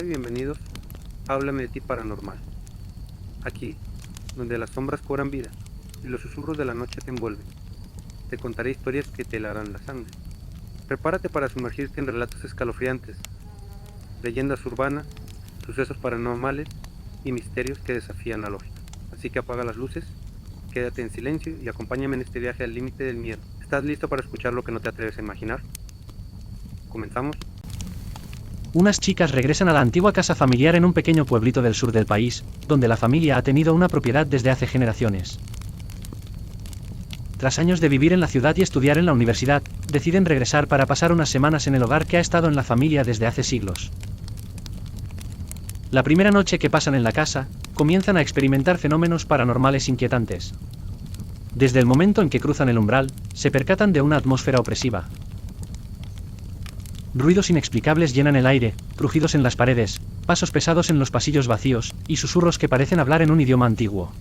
bienvenidos a Háblame de ti paranormal. Aquí, donde las sombras cobran vida y los susurros de la noche te envuelven, te contaré historias que te helarán la sangre. Prepárate para sumergirte en relatos escalofriantes, leyendas urbanas, sucesos paranormales y misterios que desafían la lógica. Así que apaga las luces, quédate en silencio y acompáñame en este viaje al límite del miedo. ¿Estás listo para escuchar lo que no te atreves a imaginar? ¿Comenzamos? Unas chicas regresan a la antigua casa familiar en un pequeño pueblito del sur del país, donde la familia ha tenido una propiedad desde hace generaciones. Tras años de vivir en la ciudad y estudiar en la universidad, deciden regresar para pasar unas semanas en el hogar que ha estado en la familia desde hace siglos. La primera noche que pasan en la casa, comienzan a experimentar fenómenos paranormales inquietantes. Desde el momento en que cruzan el umbral, se percatan de una atmósfera opresiva. Ruidos inexplicables llenan el aire, crujidos en las paredes, pasos pesados en los pasillos vacíos, y susurros que parecen hablar en un idioma antiguo.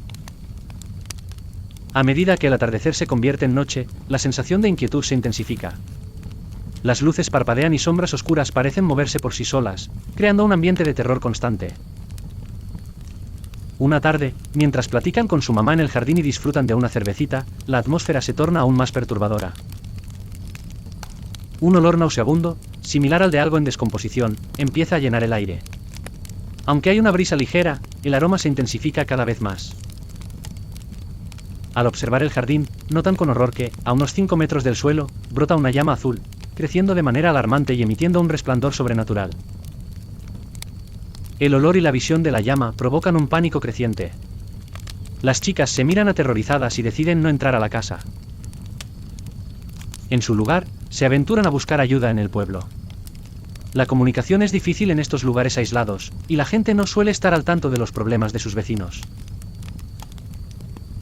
A medida que el atardecer se convierte en noche, la sensación de inquietud se intensifica. Las luces parpadean y sombras oscuras parecen moverse por sí solas, creando un ambiente de terror constante. Una tarde, mientras platican con su mamá en el jardín y disfrutan de una cervecita, la atmósfera se torna aún más perturbadora. Un olor nauseabundo, similar al de algo en descomposición, empieza a llenar el aire. Aunque hay una brisa ligera, el aroma se intensifica cada vez más. Al observar el jardín, notan con horror que, a unos 5 metros del suelo, brota una llama azul, creciendo de manera alarmante y emitiendo un resplandor sobrenatural. El olor y la visión de la llama provocan un pánico creciente. Las chicas se miran aterrorizadas y deciden no entrar a la casa. En su lugar, se aventuran a buscar ayuda en el pueblo. La comunicación es difícil en estos lugares aislados, y la gente no suele estar al tanto de los problemas de sus vecinos.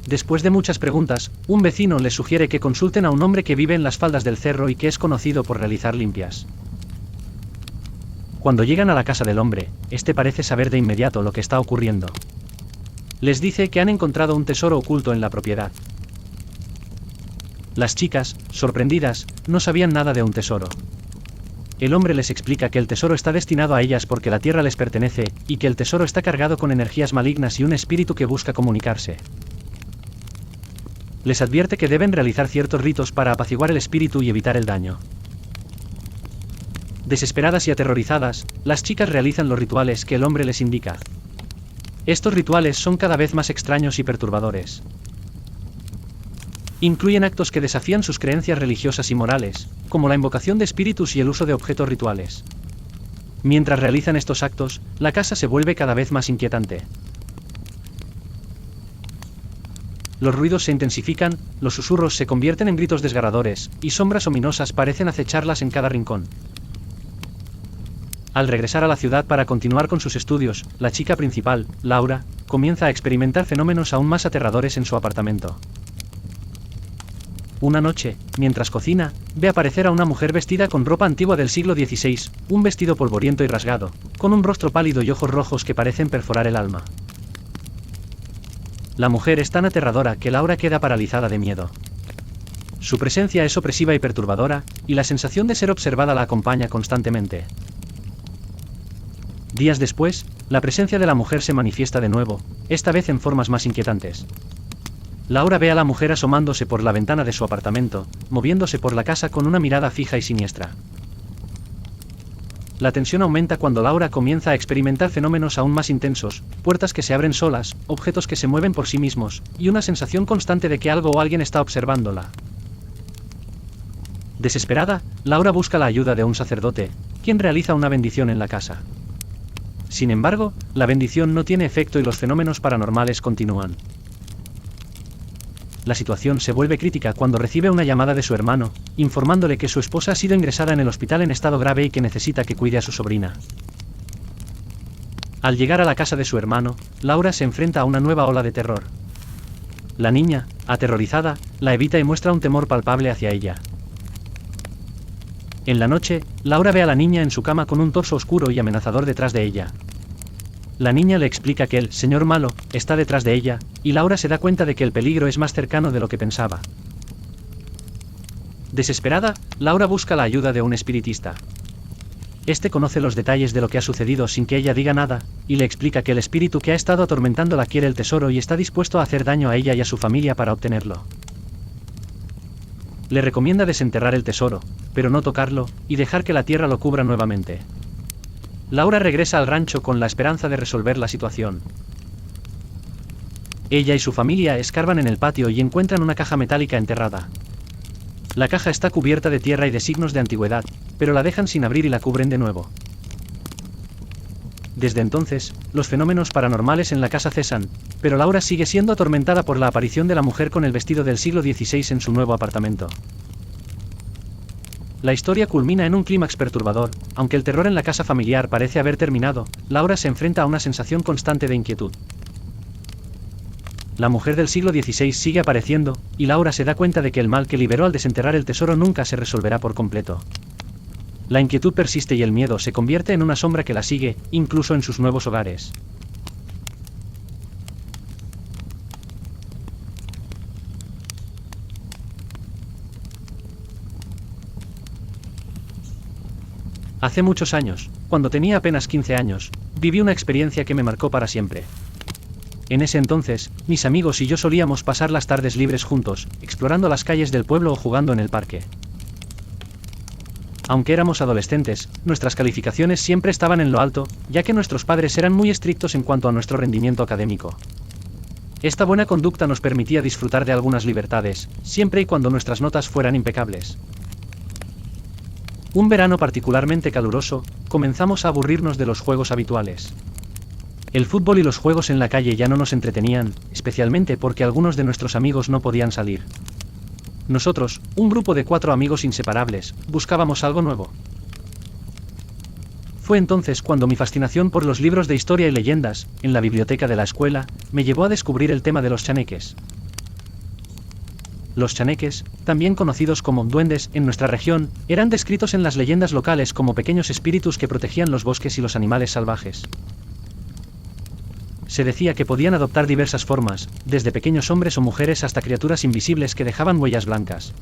Después de muchas preguntas, un vecino les sugiere que consulten a un hombre que vive en las faldas del cerro y que es conocido por realizar limpias. Cuando llegan a la casa del hombre, este parece saber de inmediato lo que está ocurriendo. Les dice que han encontrado un tesoro oculto en la propiedad. Las chicas, sorprendidas, no sabían nada de un tesoro. El hombre les explica que el tesoro está destinado a ellas porque la tierra les pertenece, y que el tesoro está cargado con energías malignas y un espíritu que busca comunicarse. Les advierte que deben realizar ciertos ritos para apaciguar el espíritu y evitar el daño. Desesperadas y aterrorizadas, las chicas realizan los rituales que el hombre les indica. Estos rituales son cada vez más extraños y perturbadores. Incluyen actos que desafían sus creencias religiosas y morales, como la invocación de espíritus y el uso de objetos rituales. Mientras realizan estos actos, la casa se vuelve cada vez más inquietante. Los ruidos se intensifican, los susurros se convierten en gritos desgarradores, y sombras ominosas parecen acecharlas en cada rincón. Al regresar a la ciudad para continuar con sus estudios, la chica principal, Laura, comienza a experimentar fenómenos aún más aterradores en su apartamento. Una noche, mientras cocina, ve aparecer a una mujer vestida con ropa antigua del siglo XVI, un vestido polvoriento y rasgado, con un rostro pálido y ojos rojos que parecen perforar el alma. La mujer es tan aterradora que Laura queda paralizada de miedo. Su presencia es opresiva y perturbadora, y la sensación de ser observada la acompaña constantemente. Días después, la presencia de la mujer se manifiesta de nuevo, esta vez en formas más inquietantes. Laura ve a la mujer asomándose por la ventana de su apartamento, moviéndose por la casa con una mirada fija y siniestra. La tensión aumenta cuando Laura comienza a experimentar fenómenos aún más intensos, puertas que se abren solas, objetos que se mueven por sí mismos, y una sensación constante de que algo o alguien está observándola. Desesperada, Laura busca la ayuda de un sacerdote, quien realiza una bendición en la casa. Sin embargo, la bendición no tiene efecto y los fenómenos paranormales continúan. La situación se vuelve crítica cuando recibe una llamada de su hermano, informándole que su esposa ha sido ingresada en el hospital en estado grave y que necesita que cuide a su sobrina. Al llegar a la casa de su hermano, Laura se enfrenta a una nueva ola de terror. La niña, aterrorizada, la evita y muestra un temor palpable hacia ella. En la noche, Laura ve a la niña en su cama con un torso oscuro y amenazador detrás de ella. La niña le explica que el señor malo está detrás de ella, y Laura se da cuenta de que el peligro es más cercano de lo que pensaba. Desesperada, Laura busca la ayuda de un espiritista. Este conoce los detalles de lo que ha sucedido sin que ella diga nada, y le explica que el espíritu que ha estado atormentándola quiere el tesoro y está dispuesto a hacer daño a ella y a su familia para obtenerlo. Le recomienda desenterrar el tesoro, pero no tocarlo, y dejar que la tierra lo cubra nuevamente. Laura regresa al rancho con la esperanza de resolver la situación. Ella y su familia escarban en el patio y encuentran una caja metálica enterrada. La caja está cubierta de tierra y de signos de antigüedad, pero la dejan sin abrir y la cubren de nuevo. Desde entonces, los fenómenos paranormales en la casa cesan, pero Laura sigue siendo atormentada por la aparición de la mujer con el vestido del siglo XVI en su nuevo apartamento. La historia culmina en un clímax perturbador. Aunque el terror en la casa familiar parece haber terminado, Laura se enfrenta a una sensación constante de inquietud. La mujer del siglo XVI sigue apareciendo, y Laura se da cuenta de que el mal que liberó al desenterrar el tesoro nunca se resolverá por completo. La inquietud persiste y el miedo se convierte en una sombra que la sigue, incluso en sus nuevos hogares. Hace muchos años, cuando tenía apenas 15 años, viví una experiencia que me marcó para siempre. En ese entonces, mis amigos y yo solíamos pasar las tardes libres juntos, explorando las calles del pueblo o jugando en el parque. Aunque éramos adolescentes, nuestras calificaciones siempre estaban en lo alto, ya que nuestros padres eran muy estrictos en cuanto a nuestro rendimiento académico. Esta buena conducta nos permitía disfrutar de algunas libertades, siempre y cuando nuestras notas fueran impecables. Un verano particularmente caluroso, comenzamos a aburrirnos de los juegos habituales. El fútbol y los juegos en la calle ya no nos entretenían, especialmente porque algunos de nuestros amigos no podían salir. Nosotros, un grupo de 4 amigos inseparables, buscábamos algo nuevo. Fue entonces cuando mi fascinación por los libros de historia y leyendas, en la biblioteca de la escuela, me llevó a descubrir el tema de los chaneques. Los chaneques, también conocidos como duendes en nuestra región, eran descritos en las leyendas locales como pequeños espíritus que protegían los bosques y los animales salvajes. Se decía que podían adoptar diversas formas, desde pequeños hombres o mujeres hasta criaturas invisibles que dejaban huellas blancas.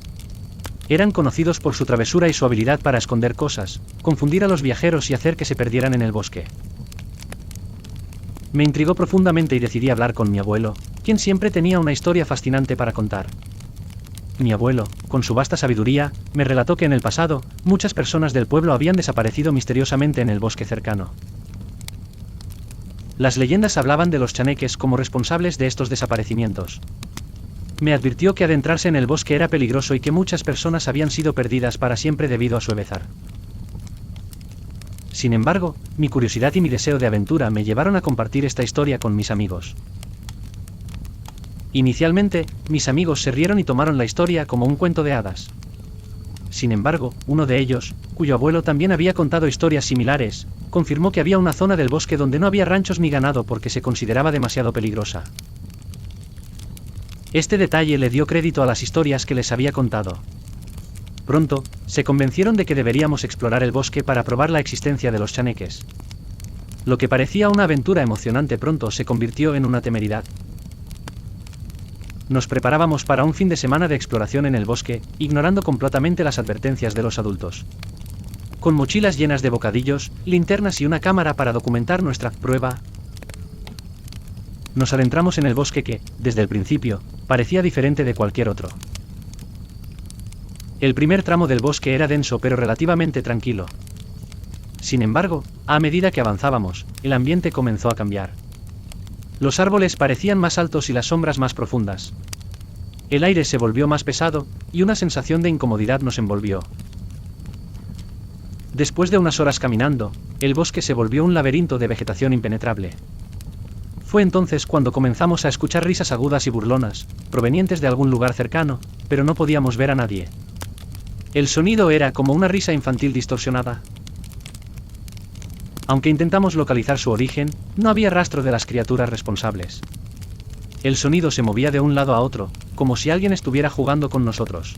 Eran conocidos por su travesura y su habilidad para esconder cosas, confundir a los viajeros y hacer que se perdieran en el bosque. Me intrigó profundamente y decidí hablar con mi abuelo, quien siempre tenía una historia fascinante para contar. Mi abuelo, con su vasta sabiduría, me relató que en el pasado, muchas personas del pueblo habían desaparecido misteriosamente en el bosque cercano. Las leyendas hablaban de los chaneques como responsables de estos desaparecimientos. Me advirtió que adentrarse en el bosque era peligroso y que muchas personas habían sido perdidas para siempre debido a su evezar. Sin embargo, mi curiosidad y mi deseo de aventura me llevaron a compartir esta historia con mis amigos. Inicialmente, mis amigos se rieron y tomaron la historia como un cuento de hadas. Sin embargo, uno de ellos, cuyo abuelo también había contado historias similares, confirmó que había una zona del bosque donde no había ranchos ni ganado porque se consideraba demasiado peligrosa. Este detalle le dio crédito a las historias que les había contado. Pronto, se convencieron de que deberíamos explorar el bosque para probar la existencia de los chaneques. Lo que parecía una aventura emocionante pronto se convirtió en una temeridad. Nos preparábamos para un fin de semana de exploración en el bosque, ignorando completamente las advertencias de los adultos. Con mochilas llenas de bocadillos, linternas y una cámara para documentar nuestra prueba, nos adentramos en el bosque que, desde el principio, parecía diferente de cualquier otro. El primer tramo del bosque era denso pero relativamente tranquilo. Sin embargo, a medida que avanzábamos, el ambiente comenzó a cambiar. Los árboles parecían más altos y las sombras más profundas. El aire se volvió más pesado, y una sensación de incomodidad nos envolvió. Después de unas horas caminando, el bosque se volvió un laberinto de vegetación impenetrable. Fue entonces cuando comenzamos a escuchar risas agudas y burlonas, provenientes de algún lugar cercano, pero no podíamos ver a nadie. El sonido era como una risa infantil distorsionada. Aunque intentamos localizar su origen, no había rastro de las criaturas responsables. El sonido se movía de un lado a otro, como si alguien estuviera jugando con nosotros.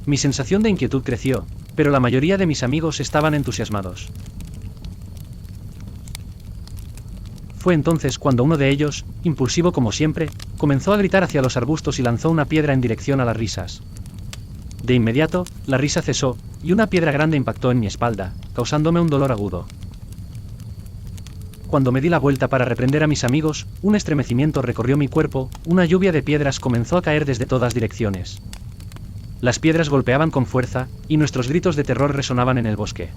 Mi sensación de inquietud creció, pero la mayoría de mis amigos estaban entusiasmados. Fue entonces cuando uno de ellos, impulsivo como siempre, comenzó a gritar hacia los arbustos y lanzó una piedra en dirección a las risas. De inmediato, la risa cesó, y una piedra grande impactó en mi espalda, causándome un dolor agudo. Cuando me di la vuelta para reprender a mis amigos, un estremecimiento recorrió mi cuerpo, una lluvia de piedras comenzó a caer desde todas direcciones. Las piedras golpeaban con fuerza, y nuestros gritos de terror resonaban en el bosque.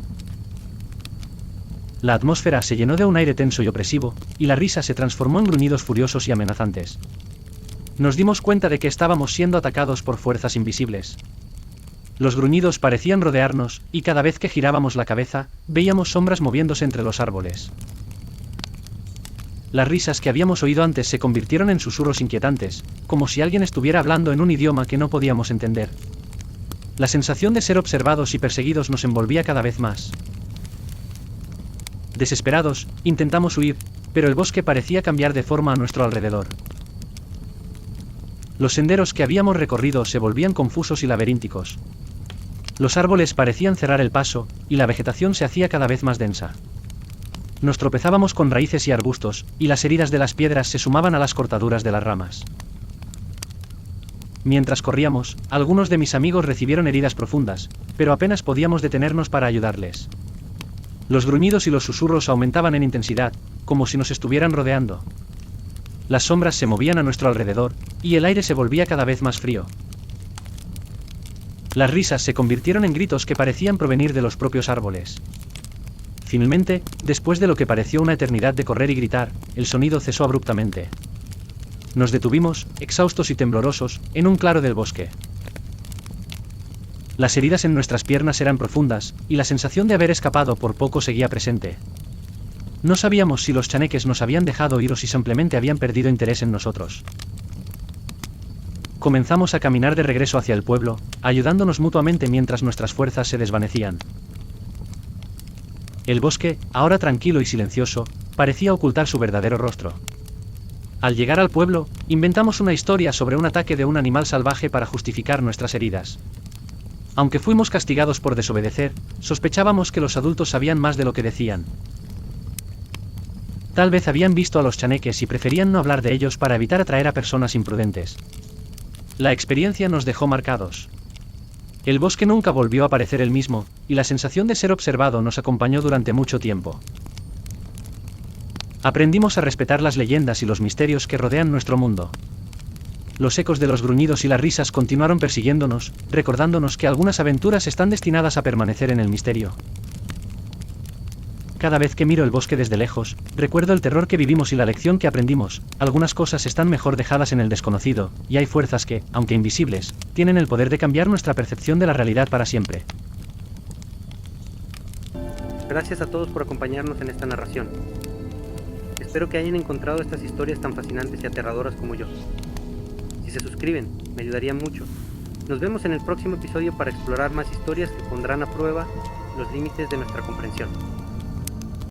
La atmósfera se llenó de un aire tenso y opresivo, y la risa se transformó en gruñidos furiosos y amenazantes. Nos dimos cuenta de que estábamos siendo atacados por fuerzas invisibles. Los gruñidos parecían rodearnos, y cada vez que girábamos la cabeza, veíamos sombras moviéndose entre los árboles. Las risas que habíamos oído antes se convirtieron en susurros inquietantes, como si alguien estuviera hablando en un idioma que no podíamos entender. La sensación de ser observados y perseguidos nos envolvía cada vez más. Desesperados, intentamos huir, pero el bosque parecía cambiar de forma a nuestro alrededor. Los senderos que habíamos recorrido se volvían confusos y laberínticos. Los árboles parecían cerrar el paso, y la vegetación se hacía cada vez más densa. Nos tropezábamos con raíces y arbustos, y las heridas de las piedras se sumaban a las cortaduras de las ramas. Mientras corríamos, algunos de mis amigos recibieron heridas profundas, pero apenas podíamos detenernos para ayudarles. Los gruñidos y los susurros aumentaban en intensidad, como si nos estuvieran rodeando. Las sombras se movían a nuestro alrededor, y el aire se volvía cada vez más frío. Las risas se convirtieron en gritos que parecían provenir de los propios árboles. Finalmente, después de lo que pareció una eternidad de correr y gritar, el sonido cesó abruptamente. Nos detuvimos, exhaustos y temblorosos, en un claro del bosque. Las heridas en nuestras piernas eran profundas, y la sensación de haber escapado por poco seguía presente. No sabíamos si los chaneques nos habían dejado ir o si simplemente habían perdido interés en nosotros. Comenzamos a caminar de regreso hacia el pueblo, ayudándonos mutuamente mientras nuestras fuerzas se desvanecían. El bosque, ahora tranquilo y silencioso, parecía ocultar su verdadero rostro. Al llegar al pueblo, inventamos una historia sobre un ataque de un animal salvaje para justificar nuestras heridas. Aunque fuimos castigados por desobedecer, sospechábamos que los adultos sabían más de lo que decían. Tal vez habían visto a los chaneques y preferían no hablar de ellos para evitar atraer a personas imprudentes. La experiencia nos dejó marcados. El bosque nunca volvió a parecer el mismo, y la sensación de ser observado nos acompañó durante mucho tiempo. Aprendimos a respetar las leyendas y los misterios que rodean nuestro mundo. Los ecos de los gruñidos y las risas continuaron persiguiéndonos, recordándonos que algunas aventuras están destinadas a permanecer en el misterio. Cada vez que miro el bosque desde lejos, recuerdo el terror que vivimos y la lección que aprendimos. Algunas cosas están mejor dejadas en el desconocido, y hay fuerzas que, aunque invisibles, tienen el poder de cambiar nuestra percepción de la realidad para siempre. Gracias a todos por acompañarnos en esta narración. Espero que hayan encontrado estas historias tan fascinantes y aterradoras como yo. Si se suscriben, me ayudarían mucho. Nos vemos en el próximo episodio para explorar más historias que pondrán a prueba los límites de nuestra comprensión.